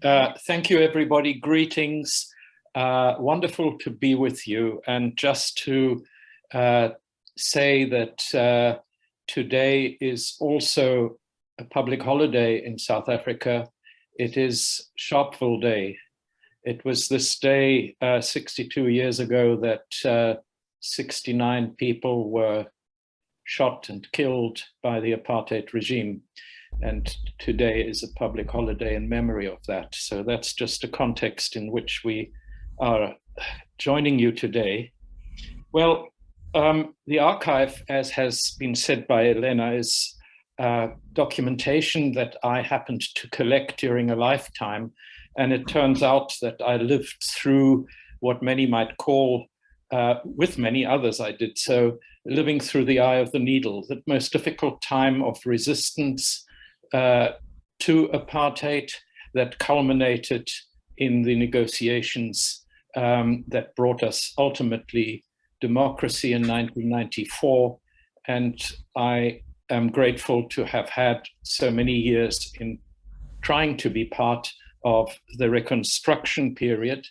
Thank you, everybody. Greetings. Wonderful to be with you. And just to say that today is also a public holiday in South Africa. It is Sharpeville Day. It was this day 62 years ago that 69 people were shot and killed by the apartheid regime. And today is a public holiday in memory of that. So that's just a context in which we are joining you today. Well, the archive, as has been said by Elena, is documentation that I happened to collect during a lifetime. And it turns out that I lived through what many might call, with many others I did so, living through the eye of the needle, the most difficult time of resistance to apartheid that culminated in the negotiations that brought us ultimately democracy in 1994. And I am grateful to have had so many years in trying to be part of the reconstruction period.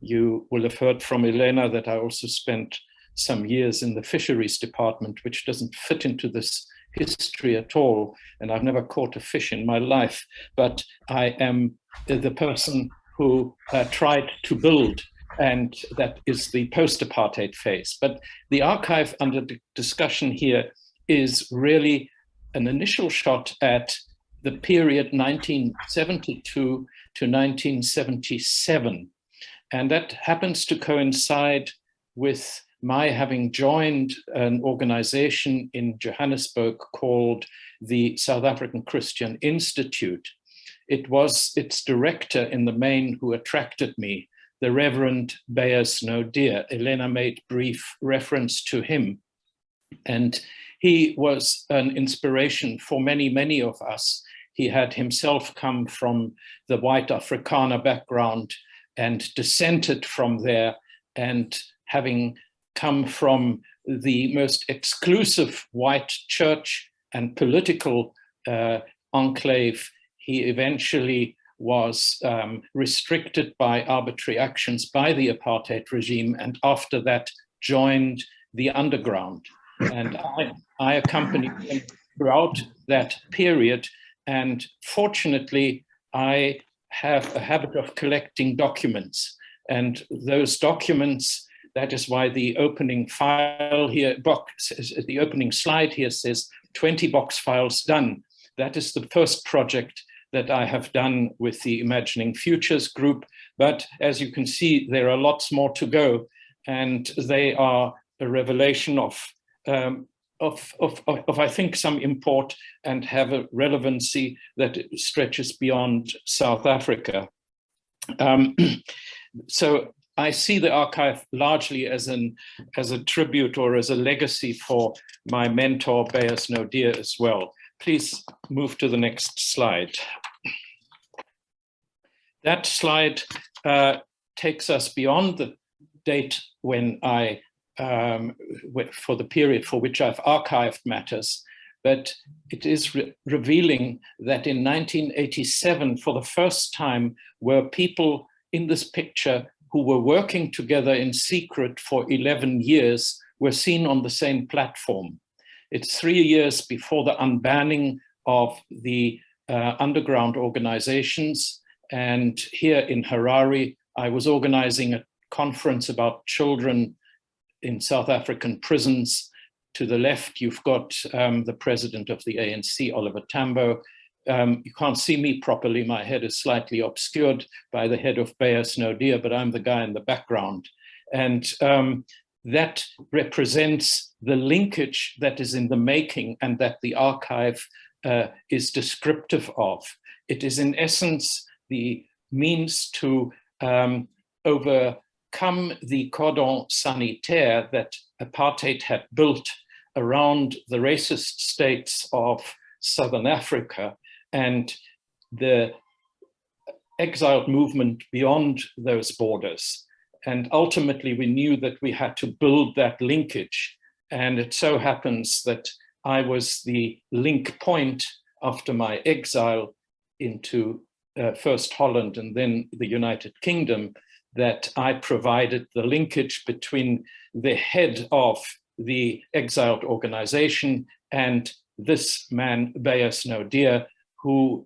You will have heard from Elena that I also spent some years in the fisheries department, which doesn't fit into this history at all. And I've never caught a fish in my life, but I am the person who tried to build, and that is the post-apartheid phase. But the archive under discussion here is really an initial shot at the period 1972 to 1977. And that happens to coincide with my having joined an organization in Johannesburg called the South African Christian Institute. It was its director in the main who attracted me, the Reverend Beyers Naudé. Elena made brief reference to him. And he was an inspiration for many, many of us. He had himself come from the white Afrikaner background and dissented from there, and having come from the most exclusive white church and political enclave, he eventually was restricted by arbitrary actions by the apartheid regime, and after that joined the underground. And I accompanied him throughout that period, and fortunately I have a habit of collecting documents, and those documents, that is why the opening file here, the opening slide here says 20 box files done. That is the first project that I have done with the Imagining Futures group. But as you can see, there are lots more to go, and they are a revelation of I think some import and have a relevancy that stretches beyond South Africa. So I see the archive largely as a tribute or as a legacy for my mentor, Beyers Naudé, as well. Please move to the next slide. That slide takes us beyond the date when I, for the period for which I've archived matters, but it is revealing that in 1987, for the first time, were people in this picture who were working together in secret for 11 years were seen on the same platform. It's 3 years before the unbanning of the underground organizations. And here in Harare, I was organizing a conference about children in South African prisons. To the left, you've got the president of the ANC, Oliver Tambo. You can't see me properly. My head is slightly obscured by the head of Beyers Naudé, but I'm the guy in the background. And that represents the linkage that is in the making and that the archive is descriptive of. It is in essence the means to overcome the cordon sanitaire that apartheid had built around the racist states of Southern Africa and the exiled movement beyond those borders. And ultimately, we knew that we had to build that linkage. And it so happens that I was the link point after my exile into first Holland and then the United Kingdom, that I provided the linkage between the head of the exiled organization and this man, Bayes Naudé, who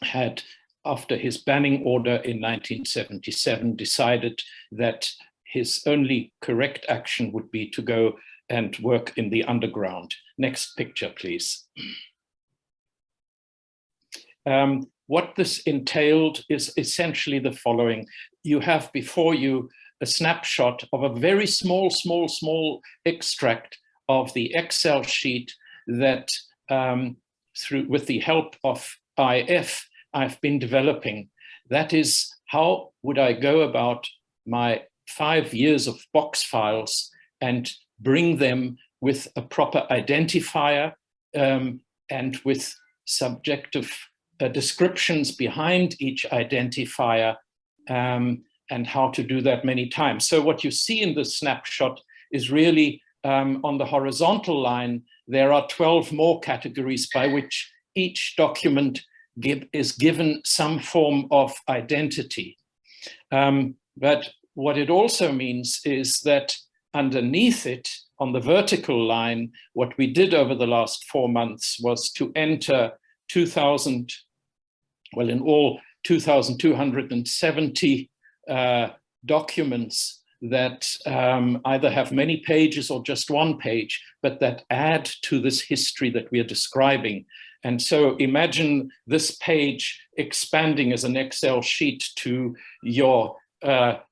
had, after his banning order in 1977, decided that his only correct action would be to go and work in the underground. Next picture, please. What this entailed is essentially the following. You have before you a snapshot of a very small extract of the Excel sheet that, with the help of IF, I've been developing. That is, how would I go about my 5 years of box files and bring them with a proper identifier and with subjective descriptions behind each identifier, and how to do that many times. So what you see in this snapshot is really on the horizontal line, there are 12 more categories by which each document is given some form of identity. But what it also means is that underneath it, on the vertical line, what we did over the last 4 months was to enter 2,270 documents that either have many pages or just one page, but that add to this history that we are describing. And so imagine this page expanding as an Excel sheet to your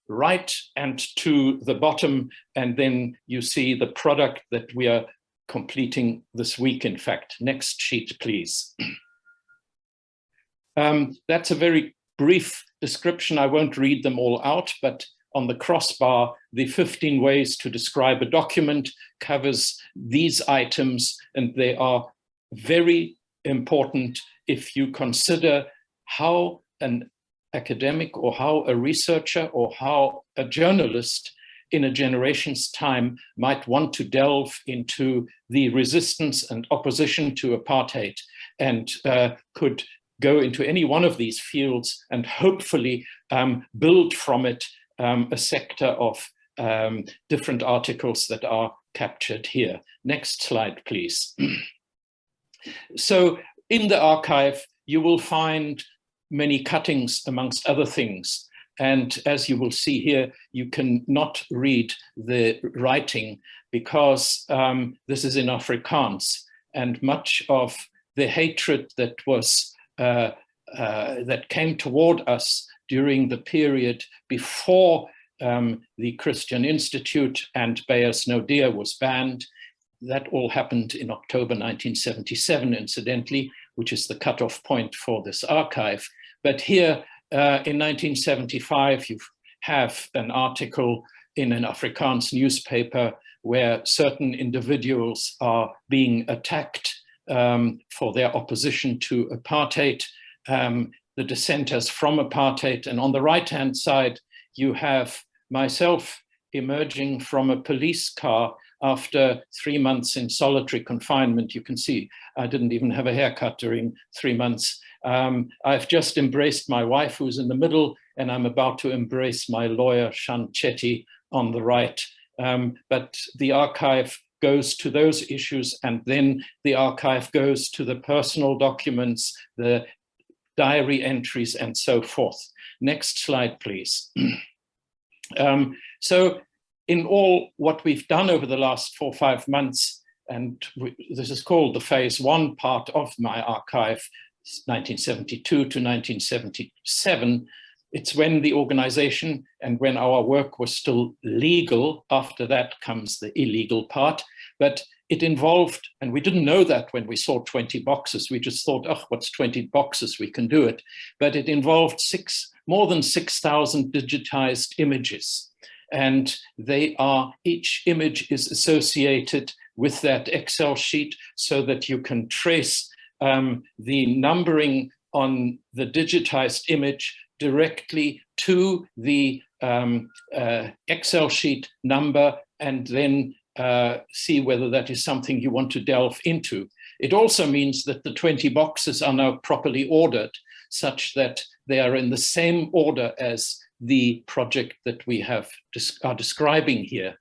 right and to the bottom, and then you see the product that we are completing this week, in fact. Next sheet, please. That's a very brief description. I won't read them all out, but on the crossbar, the 15 ways to describe a document covers these items, and they are very important if you consider how an academic or how a researcher or how a journalist in a generation's time might want to delve into the resistance and opposition to apartheid, and could go into any one of these fields and hopefully build from it a sector of different articles that are captured here. Next slide, please. So in the archive, you will find many cuttings amongst other things. And as you will see here, you can not read the writing because this is in Afrikaans, and much of the hatred that was that came toward us during the period before the Christian Institute and Bayes Naudé was banned. That all happened in October 1977, incidentally, which is the cutoff point for this archive. But here in 1975, you have an article in an Afrikaans newspaper where certain individuals are being attacked for their opposition to apartheid, the dissenters from apartheid. And on the right-hand side, you have myself emerging from a police car after 3 months in solitary confinement. You can see I didn't even have a haircut during 3 months. I've just embraced my wife, who's in the middle, and I'm about to embrace my lawyer, Shan Chetty, on the right. But the archive goes to those issues, and then the archive goes to the personal documents, the diary entries, and so forth. Next slide, please. So in all, what we've done over the last 4 or 5 months, and this is called the phase 1 part of my archive, 1972 to 1977, it's when the organization and when our work was still legal. After that comes the illegal part, but it involved, and we didn't know that when we saw 20 boxes, we just thought, oh, what's 20 boxes, we can do it. But it involved more than 6,000 digitized images. And each image is associated with that Excel sheet so that you can trace the numbering on the digitized image directly to the Excel sheet number, and then see whether that is something you want to delve into. It also means that the 20 boxes are now properly ordered. such that they are in the same order as the project that we are describing here.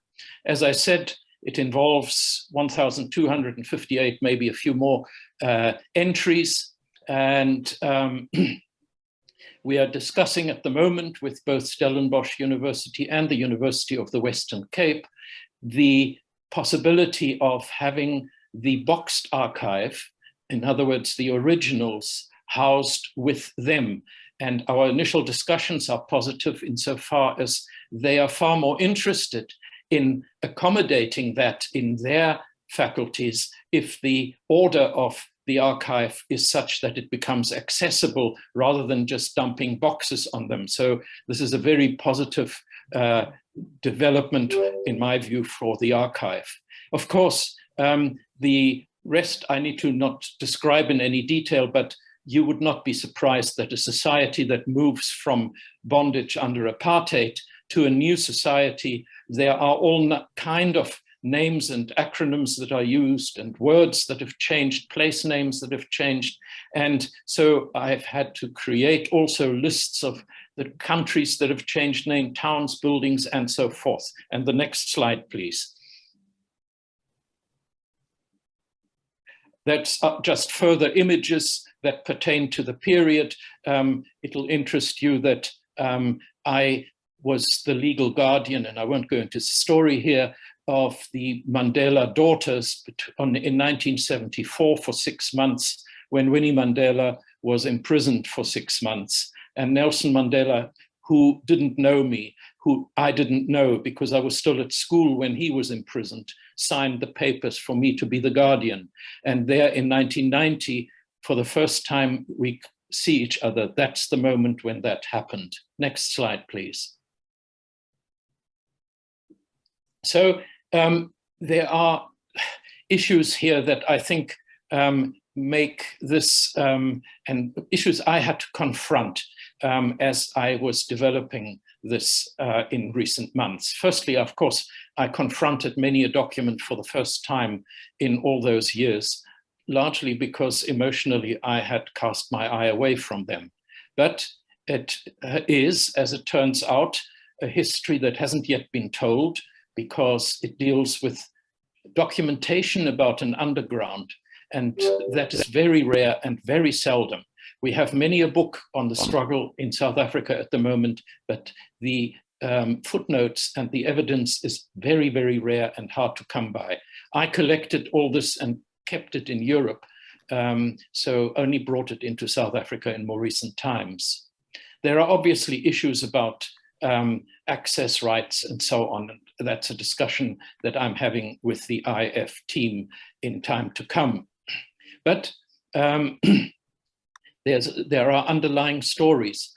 As I said, it involves 1,258, maybe a few more entries. And we are discussing at the moment with both Stellenbosch University and the University of the Western Cape the possibility of having the boxed archive, in other words, the originals, housed with them. And our initial discussions are positive insofar as they are far more interested in accommodating that in their faculties if the order of the archive is such that it becomes accessible rather than just dumping boxes on them. So this is a very positive development, in my view, for the archive. Of course, the rest I need to not describe in any detail, but you would not be surprised that a society that moves from bondage under apartheid to a new society, there are all kind of names and acronyms that are used and words that have changed, place names that have changed. And so I've had to create also lists of the countries that have changed name, towns, buildings, and so forth. And the next slide, please. That's just further images that pertain to the period. It'll interest you that I was the legal guardian, and I won't go into the story here, of the Mandela daughters in 1974 for 6 months, when Winnie Mandela was imprisoned for 6 months. And Nelson Mandela, who didn't know me, who I didn't know because I was still at school when he was imprisoned, signed the papers for me to be the guardian. And there in 1990, for the first time we see each other, that's the moment when that happened. Next slide, please. So there are issues here that I think make this, and issues I had to confront as I was developing this in recent months. Firstly, of course, I confronted many a document for the first time in all those years, largely because emotionally I had cast my eye away from them. But it is, as it turns out, a history that hasn't yet been told, because it deals with documentation about an underground, and that is very rare and very seldom. We have many a book on the struggle in South Africa at the moment, but the footnotes and the evidence is very, very rare and hard to come by. I collected all this and kept it in Europe, so only brought it into South Africa in more recent times. There are obviously issues about access rights and so on. That's a discussion that I'm having with the IF team in time to come. But there are underlying stories,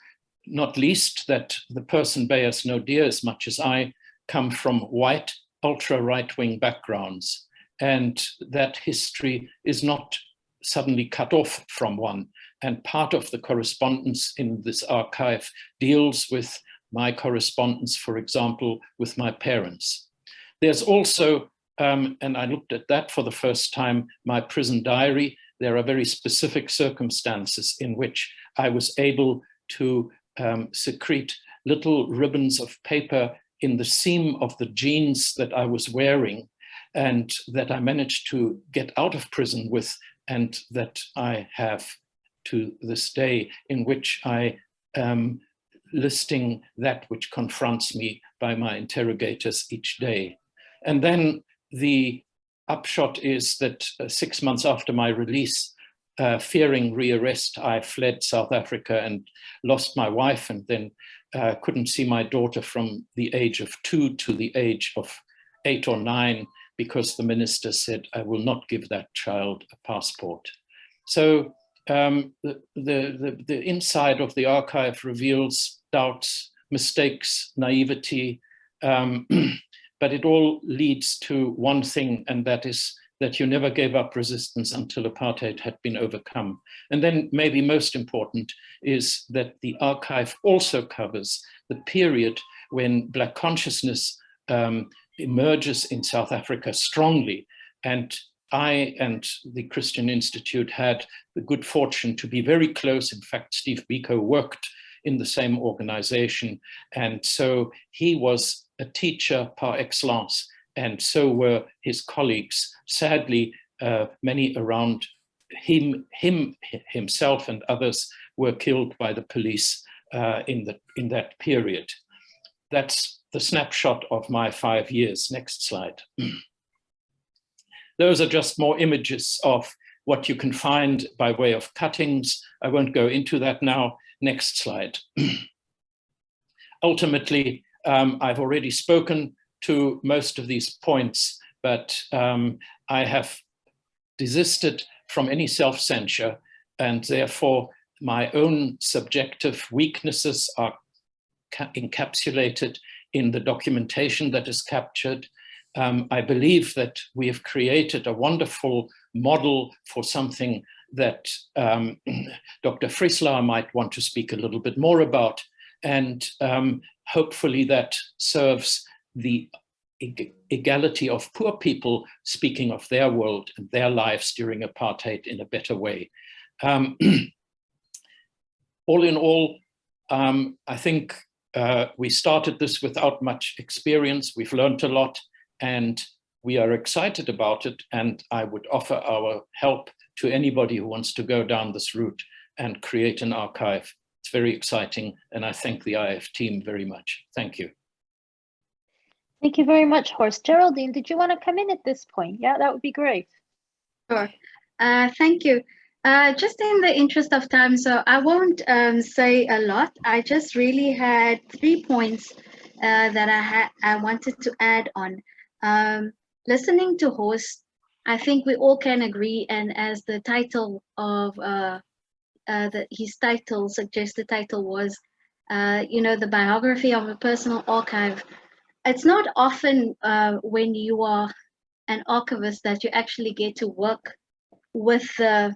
not least that the person bears no dear as much as I come from white, ultra right-wing backgrounds. And that history is not suddenly cut off from one. And part of the correspondence in this archive deals with my correspondence, for example, with my parents. There's also, and I looked at that for the first time, my prison diary. There are very specific circumstances in which I was able to secrete little ribbons of paper in the seam of the jeans that I was wearing, and that I managed to get out of prison with, and that I have to this day, in which I am listing that which confronts me by my interrogators each day. And then the upshot is that 6 months after my release, fearing rearrest, I fled South Africa and lost my wife, and then couldn't see my daughter from the age of 2 to the age of 8 or 9, because the minister said, I will not give that child a passport. So the inside of the archive reveals doubts, mistakes, naivety, but it all leads to one thing, and that is that you never gave up resistance until apartheid had been overcome. And then maybe most important is that the archive also covers the period when Black consciousness emerges in South Africa strongly. And I and the Christian Institute had the good fortune to be very close. In fact, Steve Biko worked in the same organization. And so he was a teacher par excellence, and so were his colleagues. Sadly, many around himself and others were killed by the police in that period. That's the snapshot of my 5 years. Next slide. Those are just more images of what you can find by way of cuttings. I won't go into that now. Next slide. Ultimately, I've already spoken to most of these points, but I have desisted from any self-censure, and therefore my own subjective weaknesses are encapsulated in the documentation that is captured. I believe that we have created a wonderful model for something that Dr. Frieslaar might want to speak a little bit more about, and hopefully that serves the equality of poor people speaking of their world and their lives during apartheid in a better way. All in all, I think we started this without much experience. We've learned a lot, and we are excited about it. And I would offer our help to anybody who wants to go down this route and create an archive. It's very exciting, and I thank the IF team very much. Thank you. Thank you very much, Horst. Geraldine, did you want to come in at this point? Yeah, that would be great. Sure. Thank you. Just in the interest of time, so I won't say a lot. I just really had 3 points that I wanted to add on. Listening to Horst, I think we all can agree, and as the title of his title suggests, the title was, the biography of a personal archive. It's not often when you are an archivist that you actually get to work with the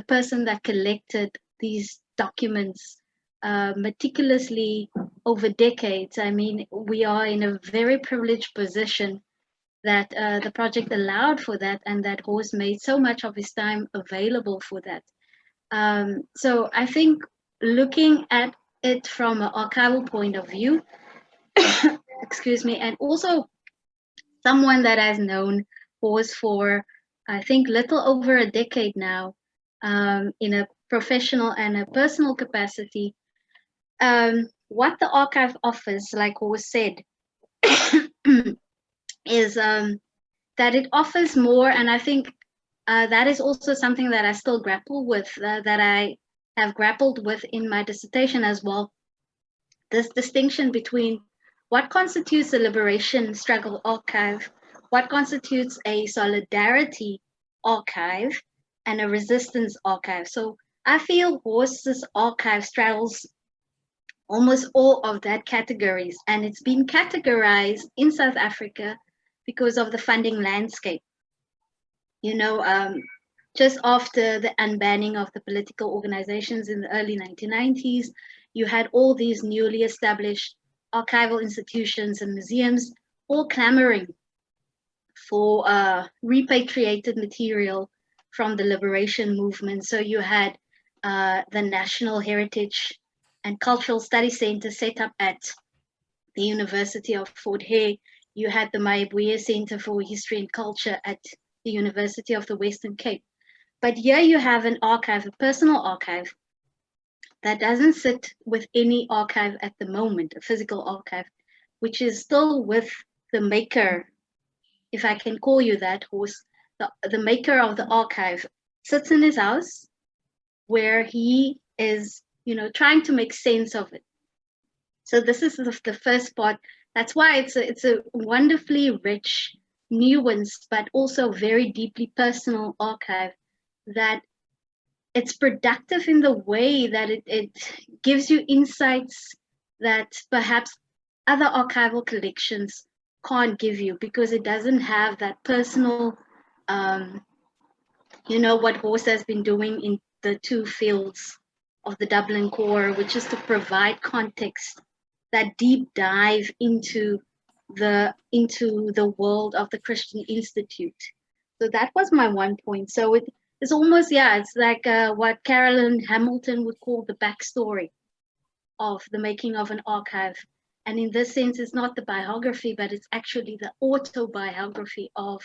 person that collected these documents meticulously over decades. I mean, we are in a very privileged position that the project allowed for that, and that Horst made so much of his time available for that. So I think looking at it from an archival point of view, excuse me, and also someone that has known Horst for, I think, little over a decade now, in a professional and a personal capacity, what the archive offers, like Horst said, is that it offers more, and I think that is also something that I still grapple with, that I have grappled with in my dissertation as well, this distinction between what constitutes a liberation struggle archive, what constitutes a solidarity archive, and a resistance archive. So I feel Horst's archive straddles almost all of that categories, and it's been categorized in South Africa because of the funding landscape. Just after the unbanning of the political organizations in the early 1990s, you had all these newly established archival institutions and museums all clamoring for repatriated material from the liberation movement. So you had the National Heritage and Cultural Studies Center set up at the University of Fort Hare. You had the Mayabuye Center for History and Culture at the University of the Western Cape. But here you have an archive, a personal archive, that doesn't sit with any archive at the moment, a physical archive, which is still with the maker, if I can call you that, Horst. The maker of the archive sits in his house where he is, trying to make sense of it. So this is the first part. That's why it's a wonderfully rich, nuanced, but also very deeply personal archive, that it's productive in the way that it gives you insights that perhaps other archival collections can't give you, because it doesn't have that personal, what Horst has been doing in the 2 fields of the Dublin core, which is to provide context, that deep dive into into the world of the Christian Institute. So that was my one point. So it's almost, yeah, it's like what Carolyn Hamilton would call the backstory of the making of an archive. And in this sense, it's not the biography, but it's actually the autobiography of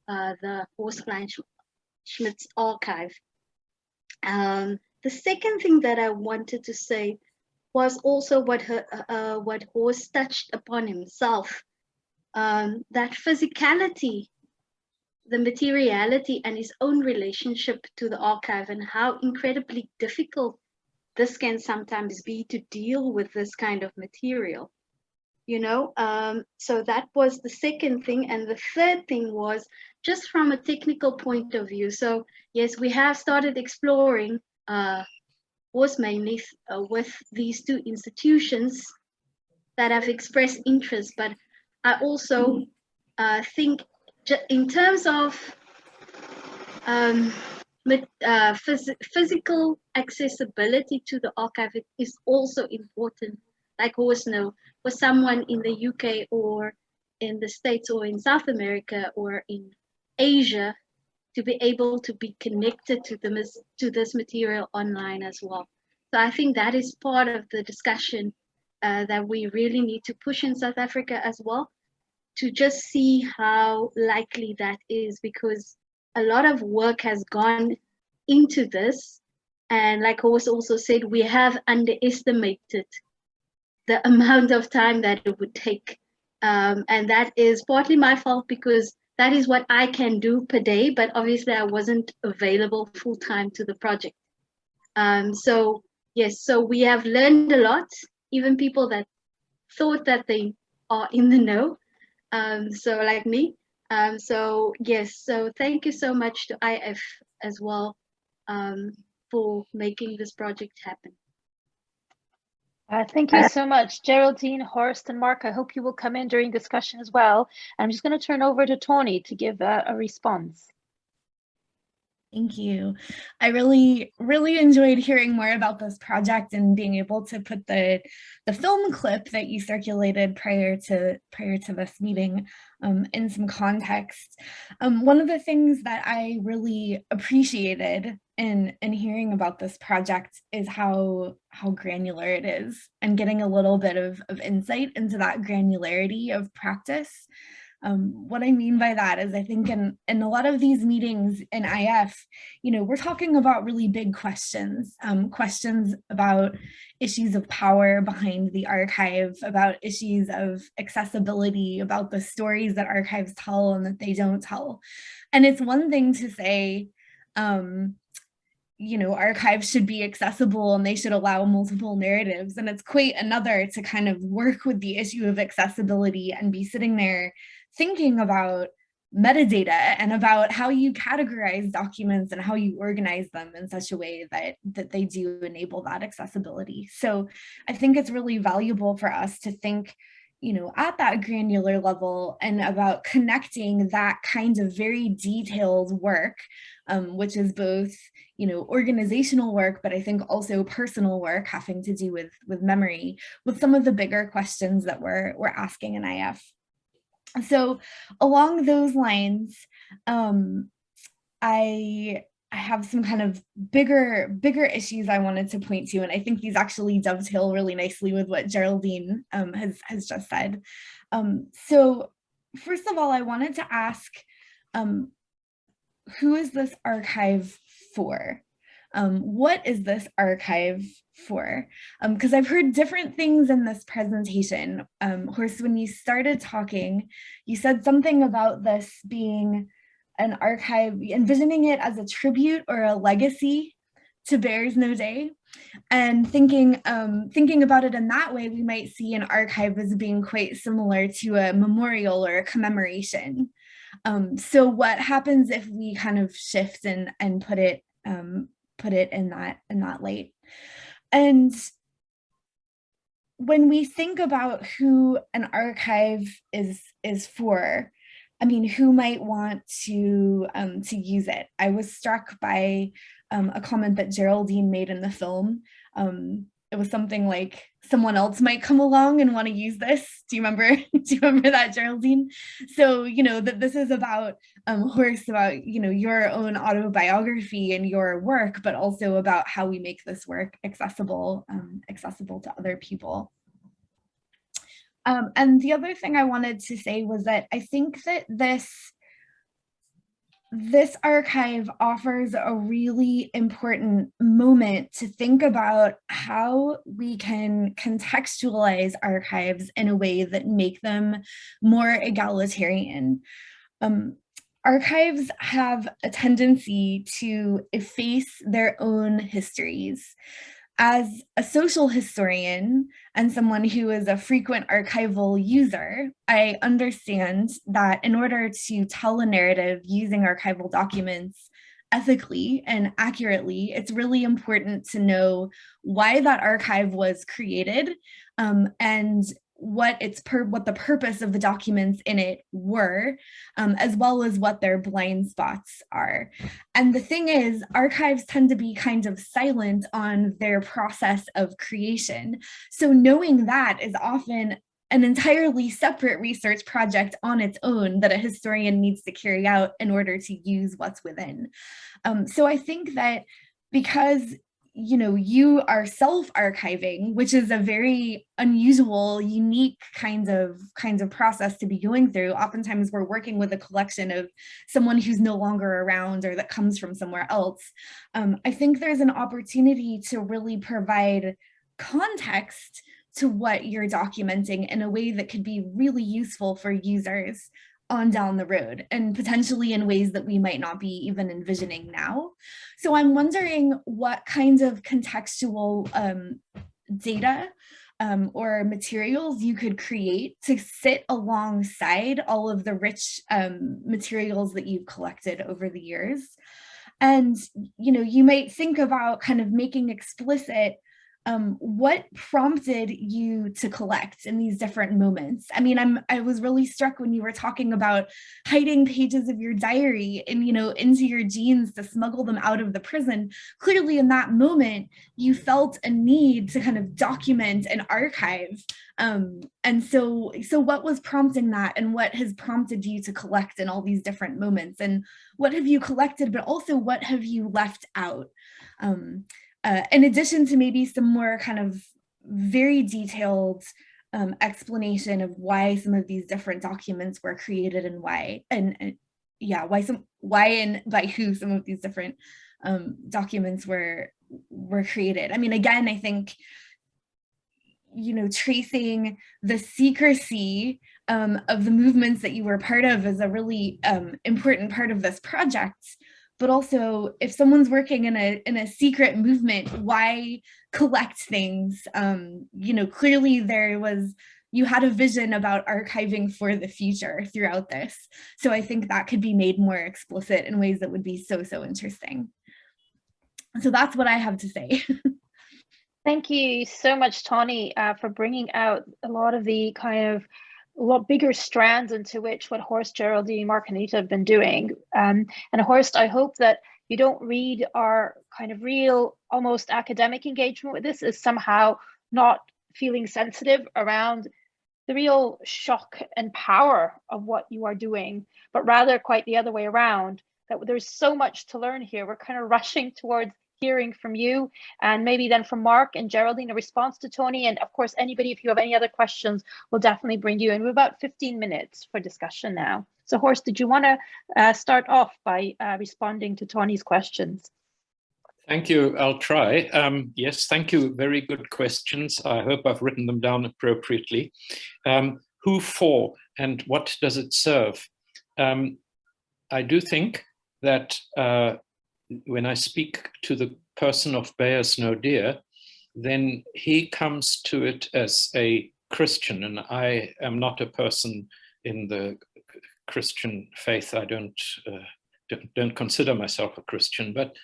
the Horst Kleinschmidt's archive. The second thing that I wanted to say was also what Horst touched upon himself, that physicality, the materiality, and his own relationship to the archive, and how incredibly difficult this can sometimes be to deal with this kind of material, you know. So that was the second thing. And the third thing was just from a technical point of view. So yes, we have started exploring was mainly with these two institutions that have expressed interest, but I also think in terms of physical accessibility to the archive, it is also important, like Horst know, for someone in the UK or in the States or in South America or in Asia to be able to be connected to this material online as well. So I think that is part of the discussion that we really need to push in South Africa as well, to just see how likely that is, because a lot of work has gone into this. And like Horst also said, we have underestimated the amount of time that it would take. And that is partly my fault, because that is what I can do per day, but obviously I wasn't available full time to the project. So yes, so we have learned a lot, even people that thought that they are in the know. So like me. So yes, so thank you so much to IF as well for making this project happen. Thank you so much, Geraldine, Horst, and Mark. I hope you will come in during discussion as well. I'm just going to turn over to Tawny to give a response. Thank you. I really enjoyed hearing more about this project and being able to put the film clip that you circulated prior to this meeting in some context. One of the things that I really appreciated in hearing about this project is how granular it is, and getting a little bit of insight into that granularity of practice. What I mean by that is, I think in a lot of these meetings in IF, you know, we're talking about really big questions, questions about issues of power behind the archive, about issues of accessibility, about the stories that archives tell and that they don't tell. And it's one thing to say, you know, archives should be accessible and they should allow multiple narratives. And it's quite another to kind of work with the issue of accessibility and be sitting there thinking about metadata and about how you categorize documents and how you organize them in such a way that they do enable that accessibility. So I think it's really valuable for us to think, you know, at that granular level and about connecting that kind of very detailed work, which is both, you know, organizational work, but I think also personal work having to do with memory, with some of the bigger questions that we're asking in IF. So along those lines, I have some kind of bigger issues I wanted to point to, and I think these actually dovetail really nicely with what Geraldine has just said. So first of all, I wanted to ask, who is this archive for? What is this archive for? Because I've heard different things in this presentation. Horst, when you started talking, you said something about this being an archive, envisioning it as a tribute or a legacy to Bears No Day, and thinking about it in that way, we might see an archive as being quite similar to a memorial or a commemoration. So what happens if we kind of shift and put it in that light? And when we think about who an archive is for, I mean, who might want to use it? I was struck by a comment that Geraldine made in the film it was something like someone else might come along and want to use this. Do you remember? Do you remember that, Geraldine? So, you know, that this is about Horst, about, you know, your own autobiography and your work, but also about how we make this work accessible, accessible to other people. And the other thing I wanted to say was that I think that this archive offers a really important moment to think about how we can contextualize archives in a way that make them more egalitarian. Archives have a tendency to efface their own histories. As a social historian and someone who is a frequent archival user, I understand that in order to tell a narrative using archival documents ethically and accurately, it's really important to know why that archive was created and what the purpose of the documents in it were, as well as what their blind spots are. And the thing is, archives tend to be kind of silent on their process of creation. So knowing that is often an entirely separate research project on its own that a historian needs to carry out in order to use what's within. So I think that because you know, you are self-archiving, which is a very unusual, unique kind of process to be going through. Oftentimes we're working with a collection of someone who's no longer around or that comes from somewhere else. I think there's an opportunity to really provide context to what you're documenting in a way that could be really useful for users on down the road, and potentially in ways that we might not be even envisioning now. So I'm wondering what kinds of contextual data or materials you could create to sit alongside all of the rich materials that you've collected over the years. And, you know, you might think about kind of making explicit what prompted you to collect in these different moments? I mean, I was really struck when you were talking about hiding pages of your diary and, you know, into your jeans to smuggle them out of the prison. Clearly in that moment, you felt a need to kind of document and archive. And so what was prompting that, and what has prompted you to collect in all these different moments? And what have you collected, but also what have you left out? In addition to maybe some more kind of very detailed explanation of why some of these different documents were created and why, and why and by who some of these different documents were created. I mean, again, I think, you know, tracing the secrecy of the movements that you were part of is a really important part of this project. But also, if someone's working in a secret movement, why collect things? You know, clearly you had a vision about archiving for the future throughout this. So I think that could be made more explicit in ways that would be so interesting. So that's what I have to say. Thank you so much, Tawny, for bringing out a lot of the kind of a lot bigger strands into which what Horst, Geraldine, Mark, and Anita have been doing. And Horst, I hope that you don't read our kind of real, almost academic engagement with this as somehow not feeling sensitive around the real shock and power of what you are doing, but rather quite the other way around, that there's so much to learn here. We're kind of rushing towards hearing from you, and maybe then from Mark and Geraldine a response to Tawny, and of course anybody, if you have any other questions, we'll definitely bring you in. We're about 15 minutes for discussion now. So Horst, did you want to start off by responding to Tawny's questions? Thank you, I'll try. Yes, thank you, very good questions. I hope I've written them down appropriately. Who for and what does it serve? I do think that when I speak to the person of Bayers no Dear, then he comes to it as a Christian, and I am not a person in the Christian faith. I don't consider myself a Christian, but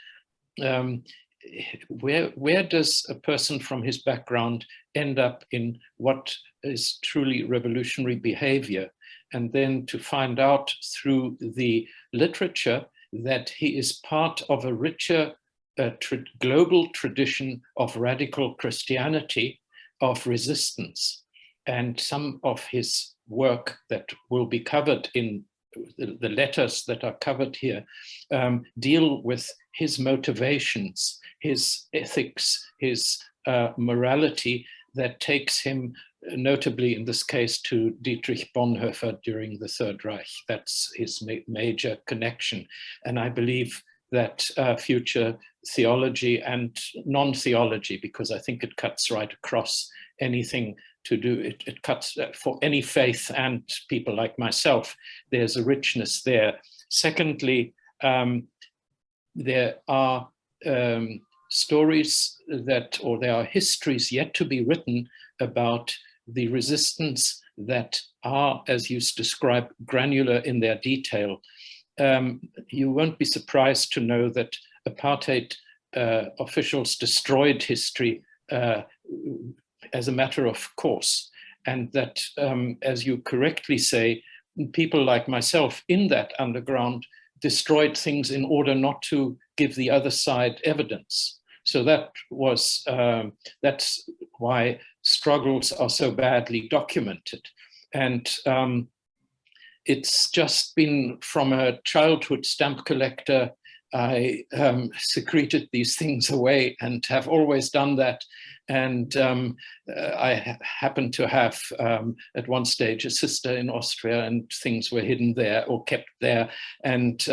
where does a person from his background end up in what is truly revolutionary behavior? And then to find out through the literature that he is part of a richer a global tradition of radical Christianity, of resistance. And some of his work that will be covered in the letters that are covered here deal with his motivations, his ethics, his morality that takes him, notably in this case, to Dietrich Bonhoeffer during the Third Reich. That's his major connection. And I believe that future theology and non-theology, because I think it cuts right across anything to do, it cuts for any faith and people like myself, there's a richness there. Secondly, there are stories that, or there are histories yet to be written about the resistance that are, as you describe, granular in their detail. You won't be surprised to know that apartheid officials destroyed history as a matter of course, and that, as you correctly say, people like myself in that underground destroyed things in order not to give the other side evidence. So that was, that's why struggles are so badly documented. And it's just been from a childhood stamp collector, I secreted these things away and have always done that. And I happened to have, at one stage, a sister in Austria, and things were hidden there or kept there. And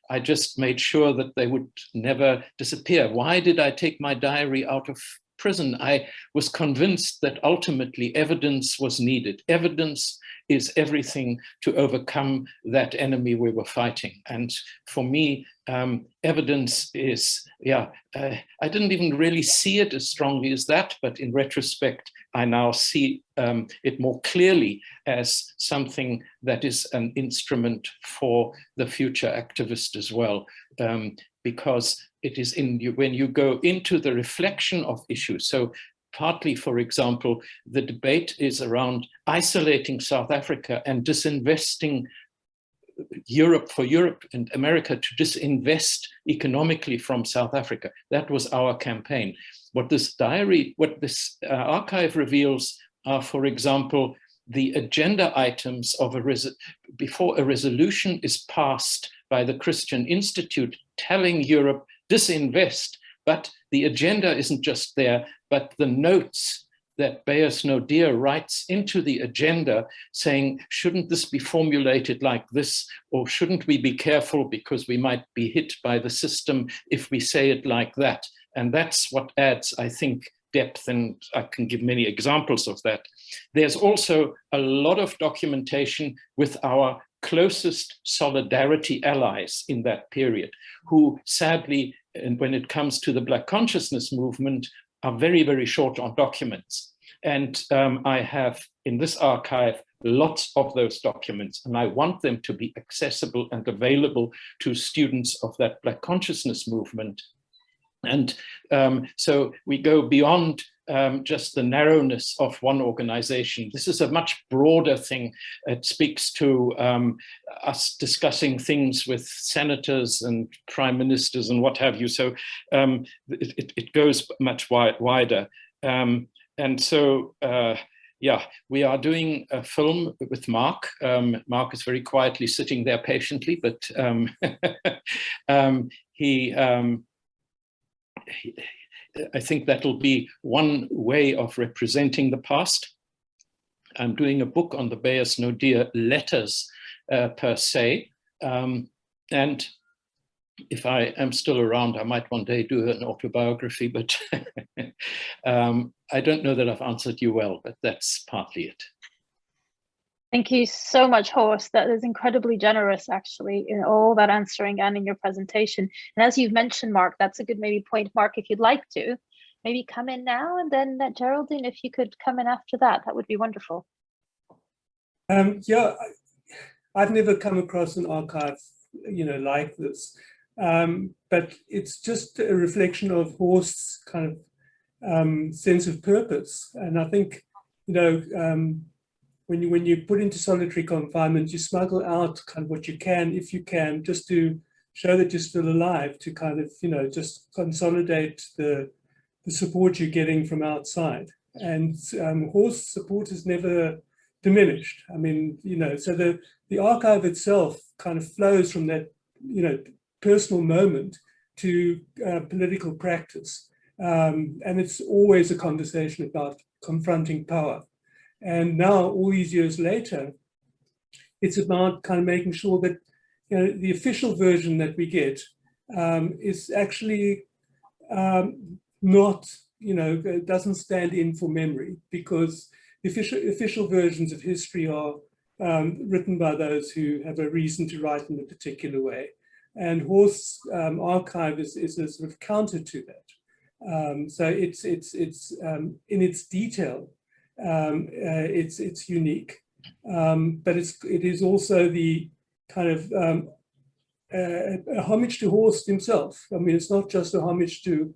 I just made sure that they would never disappear. Why did I take my diary out of prison? I was convinced that ultimately evidence was needed. Evidence is everything to overcome that enemy we were fighting. And for me, evidence is, I didn't even really see it as strongly as that, but in retrospect, I now see it more clearly as something that is an instrument for the future activist as well, because it is in you, when you go into the reflection of issues. So partly, for example, the debate is around isolating South Africa and disinvesting Europe, for Europe and America to disinvest economically from South Africa. That was our campaign. What this diary, what this archive reveals are, for example, the agenda items of before a resolution is passed by the Christian Institute telling Europe, disinvest, but the agenda isn't just there, but the notes that Beyers Naudé writes into the agenda saying, shouldn't this be formulated like this? Or shouldn't we be careful because we might be hit by the system if we say it like that? And that's what adds, I think, depth, and I can give many examples of that. There's also a lot of documentation with our closest solidarity allies in that period, who sadly, and when it comes to the Black consciousness movement, are very, very short on documents. And I have in this archive lots of those documents, and I want them to be accessible and available to students of that Black consciousness movement. And so we go beyond just the narrowness of one organization. This is a much broader thing. It speaks to us discussing things with senators and prime ministers and what have you. So it goes much wider. And so, yeah, we are doing a film with Mark. Mark is very quietly sitting there patiently, but I think that'll be one way of representing the past. I'm doing a book on the Beyers Naudé letters per se. And if I am still around, I might one day do an autobiography, but I don't know that I've answered you well, but that's partly it. Thank you so much, Horst. That is incredibly generous, actually, in all that answering and in your presentation. And as you've mentioned, Mark, that's a good maybe point, Mark, if you'd like to, maybe come in now, and then Geraldine, if you could come in after that, that would be wonderful. Yeah, I've never come across an archive, like this. But it's just a reflection of Horst's kind of sense of purpose. And I think, when you put into solitary confinement, you smuggle out kind of what you can, if you can, just to show that you're still alive, to kind of, just consolidate the support you're getting from outside. And Horst's support is never diminished. I mean, so the archive itself kind of flows from that, personal moment to political practice. And it's always a conversation about confronting power. And now, all these years later, it's about kind of making sure that the official version that we get is actually not, doesn't stand in for memory, because the official versions of history are written by those who have a reason to write in a particular way. And Horst's archive is a sort of counter to that. So it's in its detail, it's unique, but it is also the kind of a homage to Horst himself. I mean, it's not just a homage to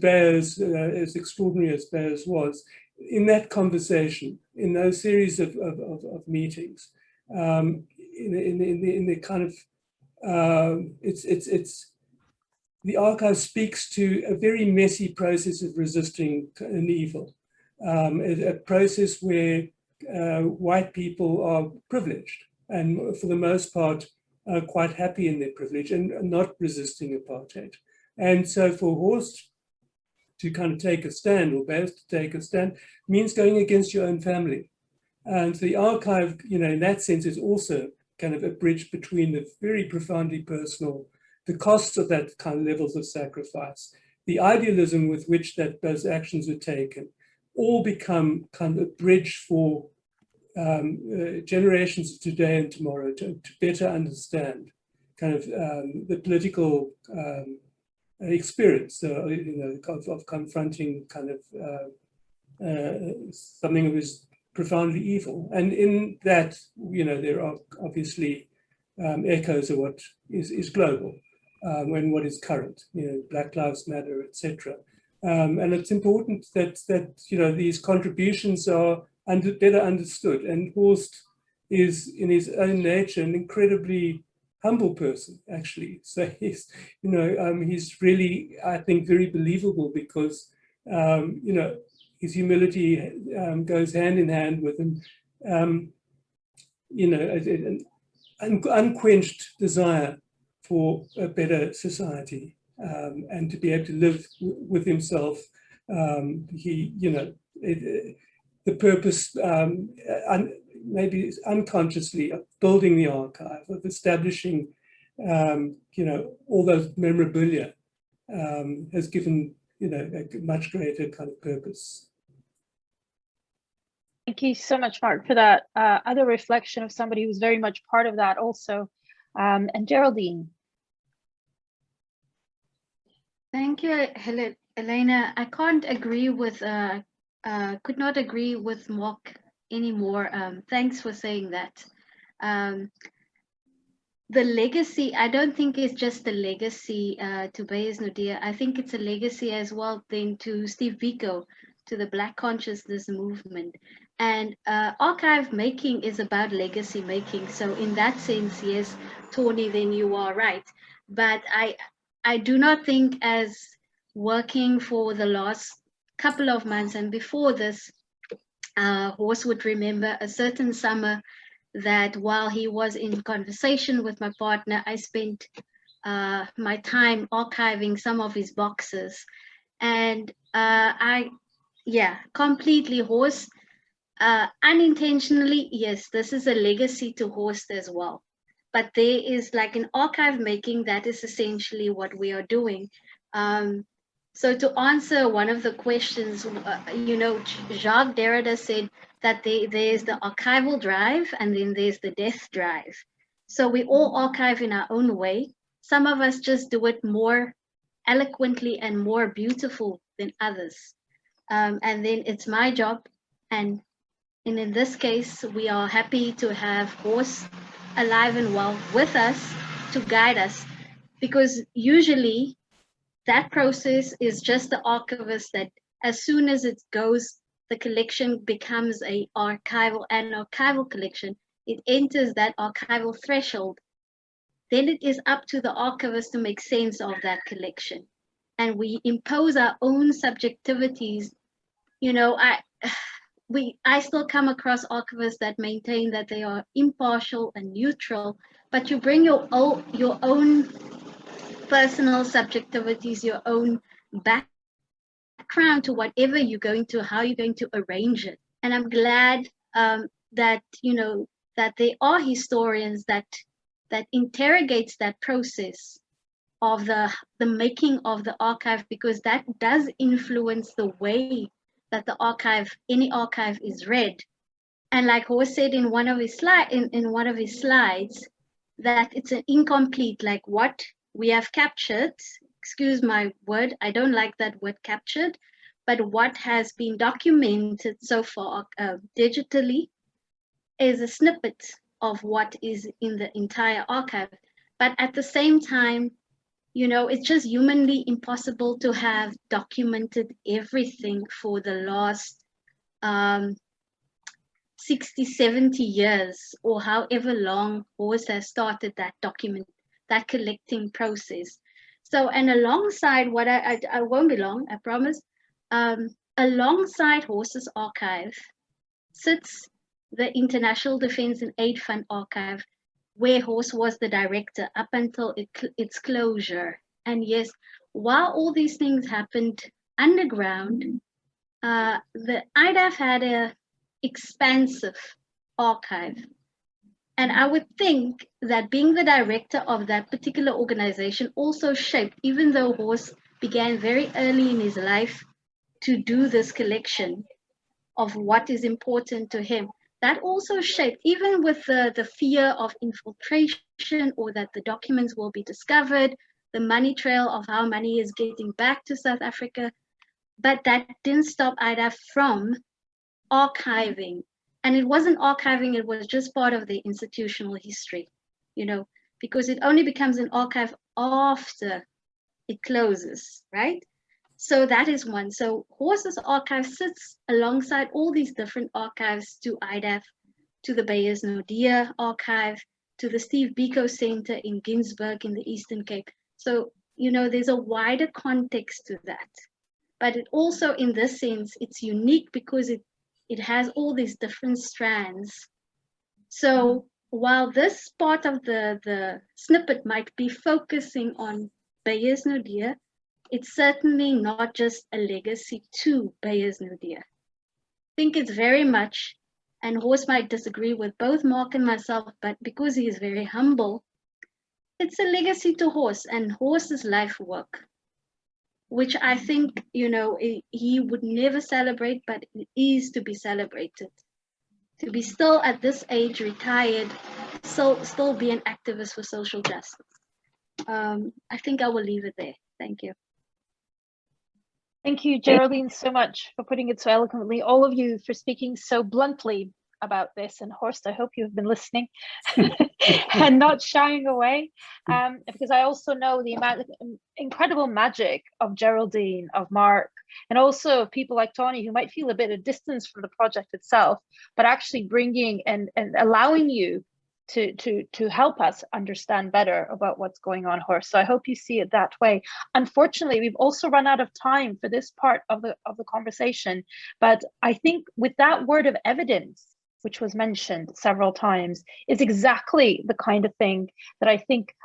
Beyers, as extraordinary as Beyers was. In that conversation, in those series of meetings, in the kind of the archive speaks to a very messy process of resisting an evil, a process where white people are privileged and, for the most part, are quite happy in their privilege and not resisting apartheid. And so for Horst to kind of take a stand, or Beyers to take a stand, means going against your own family. And the archive, in that sense, is also kind of a bridge between the very profoundly personal, the costs of that kind of levels of sacrifice, the idealism with which those actions were taken, all become kind of a bridge for generations of today and tomorrow to better understand kind of the political experience of confronting kind of something that was profoundly evil. And in that, there are obviously echoes of what is global and what is current, Black Lives Matter, etc. And it's important that these contributions are better understood. And Horst is, in his own nature, an incredibly humble person, actually. So he's really, I think, very believable, because his humility goes hand in hand with an unquenched desire for a better society, and to be able to live with himself. The purpose, maybe unconsciously, of building the archive, of establishing, all those memorabilia, has given, a much greater kind of purpose. Thank you so much, Mark, for that other reflection of somebody who's very much part of that also. And Geraldine. Thank you, Elena. I can't agree with, could not agree with Mark anymore. Thanks for saying that. The legacy, I don't think it's just a legacy to Beyers Naudé. I think it's a legacy as well then to Steve Biko, to the Black consciousness movement. And archive making is about legacy making. So in that sense, yes, Tawny, then you are right. But I do not think, as working for the last couple of months and before this, Horst would remember a certain summer that while he was in conversation with my partner, I spent my time archiving some of his boxes. And completely Horst, unintentionally, yes, this is a legacy to Horst as well. But there is like an archive making, that is essentially what we are doing. So to answer one of the questions, Jacques Derrida said that there's the archival drive and then there's the death drive. So we all archive in our own way. Some of us just do it more eloquently and more beautiful than others. And then it's my job. And in this case, we are happy to have Horst alive and well with us to guide us, because usually that process is just the archivist that as soon as it goes, the collection becomes an archival collection. It enters that archival threshold, then it is up to the archivist to make sense of that collection. And we impose our own subjectivities. You know, I still come across archivists that maintain that they are impartial and neutral, but you bring your own personal subjectivities, your own background to whatever you're going to, how you're going to arrange it. And I'm glad that, you know, that there are historians that interrogates that process of the making of the archive, because that does influence the way that the archive, any archive, is read. And like Horst said in one of his slides, that it's an incomplete, like what we have captured, excuse my word, I don't like that word captured, but what has been documented so far digitally is a snippet of what is in the entire archive. But at the same time, you know, it's just humanly impossible to have documented everything for the last 60, 70 years, or however long Horst has started that that collecting process. So, and alongside what I won't be long, I promise, alongside Horst's archive sits the International Defense and Aid Fund archive, where Horst was the director up until its closure. And yes, while all these things happened underground, the IDAF had an expansive archive. And I would think that being the director of that particular organization also shaped, even though Horst began very early in his life to do this collection of what is important to him, that also shaped, even with the fear of infiltration or that the documents will be discovered, the money trail of how money is getting back to South Africa. But that didn't stop IDAF from archiving. And it wasn't archiving, it was just part of the institutional history, you know, because it only becomes an archive after it closes, right? So that is one. So Horst's archive sits alongside all these different archives to IDAF, to the Beyers Naudé archive, to the Steve Biko Center in Ginsberg in the Eastern Cape. So, you know, there's a wider context to that. But it also, in this sense, it's unique because it has all these different strands. So while this part of the snippet might be focusing on Beyers Naudé, it's certainly not just a legacy to Beyers Naudé. I think it's very much, and Horst might disagree with both Mark and myself, but because he is very humble, it's a legacy to Horst and Horst's life work, which I think, you know, he would never celebrate, but it is to be celebrated. To be still at this age, retired, still be an activist for social justice. I think I will leave it there. Thank you. Thank you, Geraldine, so much for putting it so eloquently. All of you for speaking so bluntly about this. And Horst, I hope you've been listening and not shying away, because I also know the incredible magic of Geraldine, of Mark, and also of people like Tawny, who might feel a bit of distance from the project itself, but actually bringing and allowing you to help us understand better about what's going on, Horst. So I hope you see it that way. Unfortunately, we've also run out of time for this part of the conversation, but I think with that word of evidence, which was mentioned several times, is exactly the kind of thing that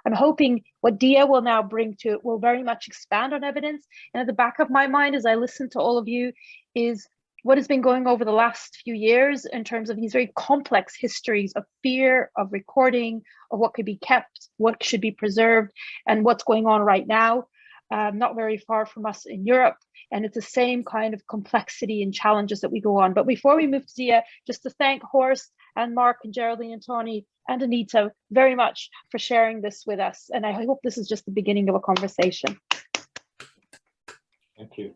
I'm hoping what Dia will now bring to it will very much expand on evidence. And at the back of my mind, as I listen to all of you, is what has been going over the last few years in terms of these very complex histories of fear, of recording, of what could be kept, what should be preserved, and what's going on right now, not very far from us in Europe. And it's the same kind of complexity and challenges that we go on. But before we move to Dia, just to thank Horst and Mark and Geraldine and Tawny and Anita very much for sharing this with us. And I hope this is just the beginning of a conversation. Thank you.